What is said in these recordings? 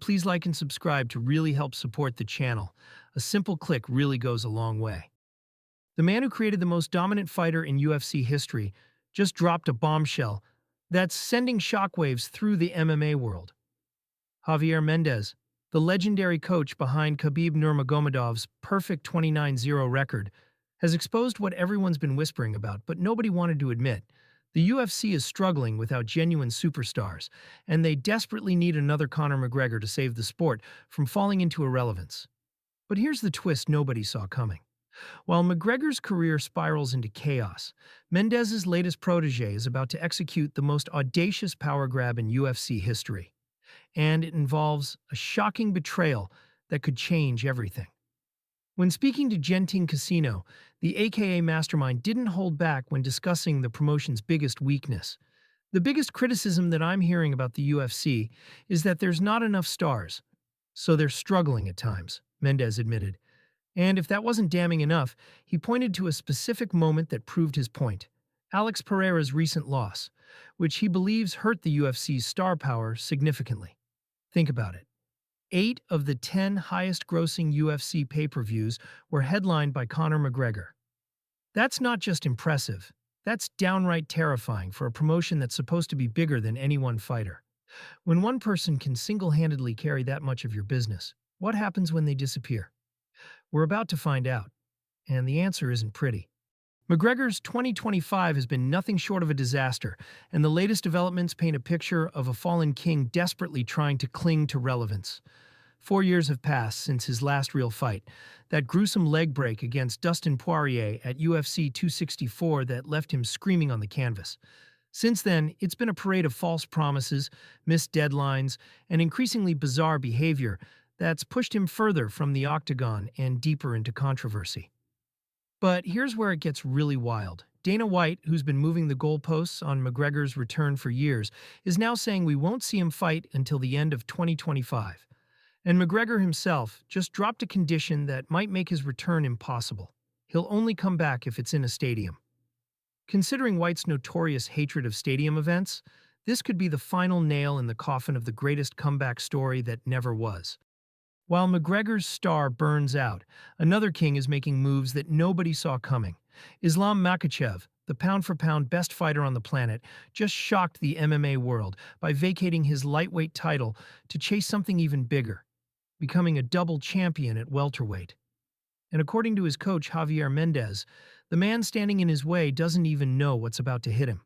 Please like and subscribe to really help support the channel. A simple click really goes a long way. The man who created the most dominant fighter in UFC history just dropped a bombshell that's sending shockwaves through the MMA world. Javier Mendez, the legendary coach behind Khabib Nurmagomedov's perfect 29-0 record, has exposed what everyone's been whispering about but nobody wanted to admit. The UFC is struggling without genuine superstars, and they desperately need another Conor McGregor to save the sport from falling into irrelevance. But here's the twist nobody saw coming. While McGregor's career spirals into chaos, Mendez's latest protege is about to execute the most audacious power grab in UFC history. And it involves a shocking betrayal that could change everything. When speaking to Genting Casino, the aka Mastermind didn't hold back when discussing the promotion's biggest weakness. The biggest criticism that I'm hearing about the UFC is that there's not enough stars, so they're struggling at times, Mendez admitted. And if that wasn't damning enough, he pointed to a specific moment that proved his point: Alex Pereira's recent loss, which he believes hurt the UFC's star power significantly. Think about it. 8 of the 10 highest-grossing UFC pay-per-views were headlined by Conor McGregor. That's not just impressive, that's downright terrifying for a promotion that's supposed to be bigger than any one fighter. When one person can single-handedly carry that much of your business, what happens when they disappear? We're about to find out, and the answer isn't pretty. McGregor's 2025 has been nothing short of a disaster, and the latest developments paint a picture of a fallen king desperately trying to cling to relevance. 4 years have passed since his last real fight, that gruesome leg break against Dustin Poirier at UFC 264 that left him screaming on the canvas. Since then, it's been a parade of false promises, missed deadlines, and increasingly bizarre behavior that's pushed him further from the octagon and deeper into controversy. But here's where it gets really wild. Dana White, who's been moving the goalposts on McGregor's return for years, is now saying we won't see him fight until the end of 2025. And McGregor himself just dropped a condition that might make his return impossible. He'll only come back if it's in a stadium. Considering White's notorious hatred of stadium events, this could be the final nail in the coffin of the greatest comeback story that never was. While McGregor's star burns out, another king is making moves that nobody saw coming. Islam Makhachev, the pound-for-pound best fighter on the planet, just shocked the MMA world by vacating his lightweight title to chase something even bigger, becoming a double champion at welterweight. And according to his coach Javier Mendez, the man standing in his way doesn't even know what's about to hit him.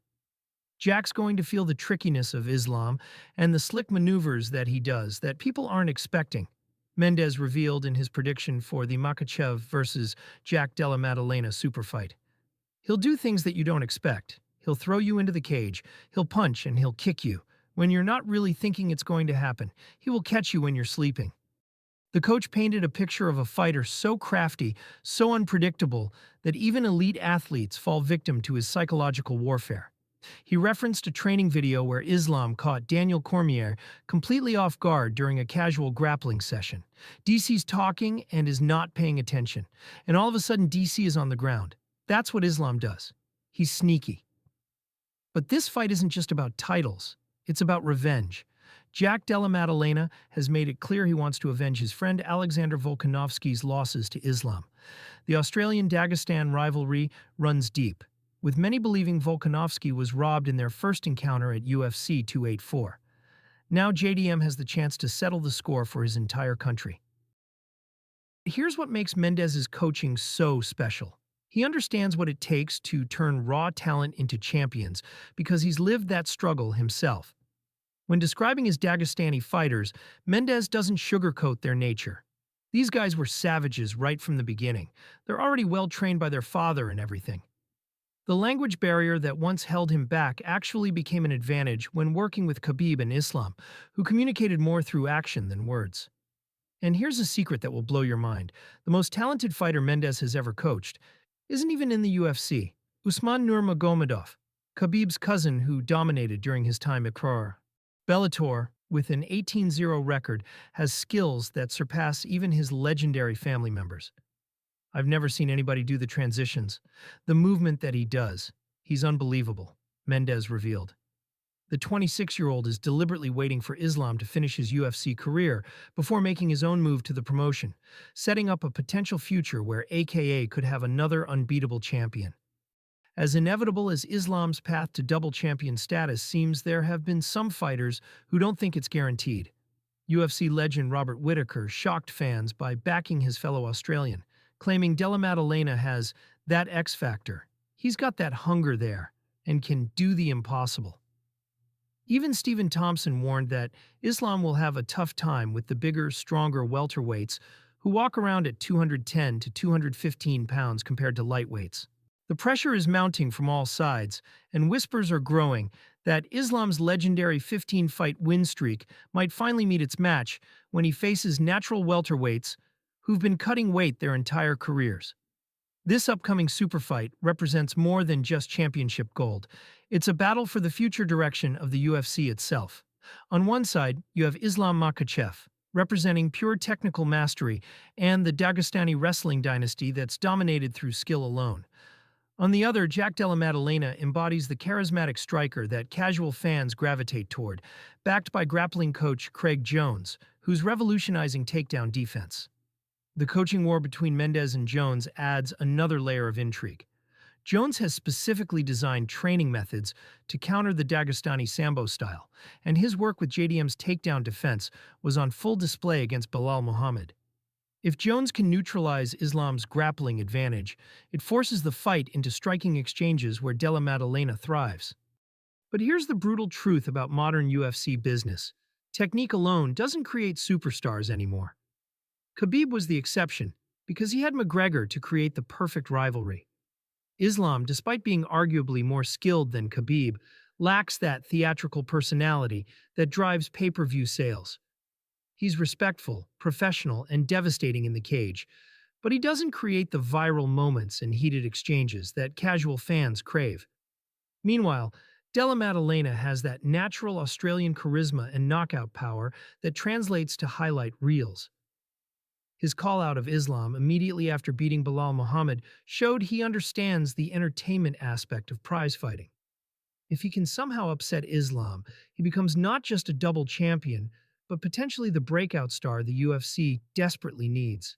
Jack's going to feel the trickiness of Islam and the slick maneuvers that he does that people aren't expecting, Mendez revealed in his prediction for the Makhachev versus Jack Della Maddalena super fight. He'll do things that you don't expect. He'll throw you into the cage, he'll punch, and he'll kick you. When you're not really thinking it's going to happen, he will catch you when you're sleeping. The coach painted a picture of a fighter so crafty, so unpredictable, that even elite athletes fall victim to his psychological warfare. He referenced a training video where Islam caught Daniel Cormier completely off guard during a casual grappling session. DC's talking and is not paying attention, and all of a sudden DC is on the ground. That's what Islam does. He's sneaky. But this fight isn't just about titles, it's about revenge. Jack Della Maddalena has made it clear he wants to avenge his friend Alexander Volkanovski's losses to Islam. The Australian-Dagestan rivalry runs deep, with many believing Volkanovski was robbed in their first encounter at UFC 284. Now JDM has the chance to settle the score for his entire country. Here's what makes Mendez's coaching so special. He understands what it takes to turn raw talent into champions because he's lived that struggle himself. When describing his Dagestani fighters, Mendez doesn't sugarcoat their nature. These guys were savages right from the beginning. They're already well trained by their father and everything. The language barrier that once held him back actually became an advantage when working with Khabib and Islam, who communicated more through action than words. And here's a secret that will blow your mind. The most talented fighter Mendez has ever coached isn't even in the UFC. Usman Nurmagomedov, Khabib's cousin who dominated during his time at Bellator, with an 18-0 record, has skills that surpass even his legendary family members. I've never seen anybody do the transitions. The movement that he does, he's unbelievable, Mendez revealed. The 26-year-old is deliberately waiting for Islam to finish his UFC career before making his own move to the promotion, setting up a potential future where AKA could have another unbeatable champion. As inevitable as Islam's path to double champion status seems, there have been some fighters who don't think it's guaranteed. UFC legend Robert Whittaker shocked fans by backing his fellow Australian, claiming Della Maddalena has that X factor. He's got that hunger there and can do the impossible. Even Stephen Thompson warned that Islam will have a tough time with the bigger, stronger welterweights who walk around at 210 to 215 pounds compared to lightweights. The pressure is mounting from all sides, and whispers are growing that Islam's legendary 15-fight win streak might finally meet its match when he faces natural welterweights who've been cutting weight their entire careers. This upcoming super fight represents more than just championship gold. It's a battle for the future direction of the UFC itself. On one side, you have Islam Makhachev, representing pure technical mastery and the Dagestani wrestling dynasty that's dominated through skill alone. On the other, Della Maddalena embodies the charismatic striker that casual fans gravitate toward, backed by grappling coach Craig Jones, who's revolutionizing takedown defense. The coaching war between Mendez and Jones adds another layer of intrigue. Jones has specifically designed training methods to counter the Dagestani Sambo style, and his work with JDM's takedown defense was on full display against Belal Muhammad. If Jones can neutralize Islam's grappling advantage, it forces the fight into striking exchanges where Della Maddalena thrives. But here's the brutal truth about modern UFC business. Technique alone doesn't create superstars anymore. Khabib was the exception, because he had McGregor to create the perfect rivalry. Islam, despite being arguably more skilled than Khabib, lacks that theatrical personality that drives pay-per-view sales. He's respectful, professional, and devastating in the cage, but he doesn't create the viral moments and heated exchanges that casual fans crave. Meanwhile, Della Maddalena has that natural Australian charisma and knockout power that translates to highlight reels. His call-out of Islam immediately after beating Belal Muhammad showed he understands the entertainment aspect of prize fighting. If he can somehow upset Islam, he becomes not just a double champion, but potentially the breakout star the UFC desperately needs.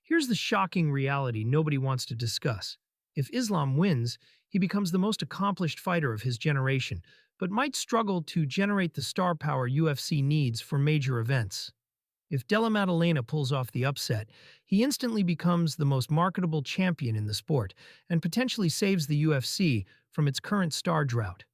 Here's the shocking reality nobody wants to discuss. If Islam wins, he becomes the most accomplished fighter of his generation, but might struggle to generate the star power UFC needs for major events. If Della Maddalena pulls off the upset, he instantly becomes the most marketable champion in the sport and potentially saves the UFC from its current star drought.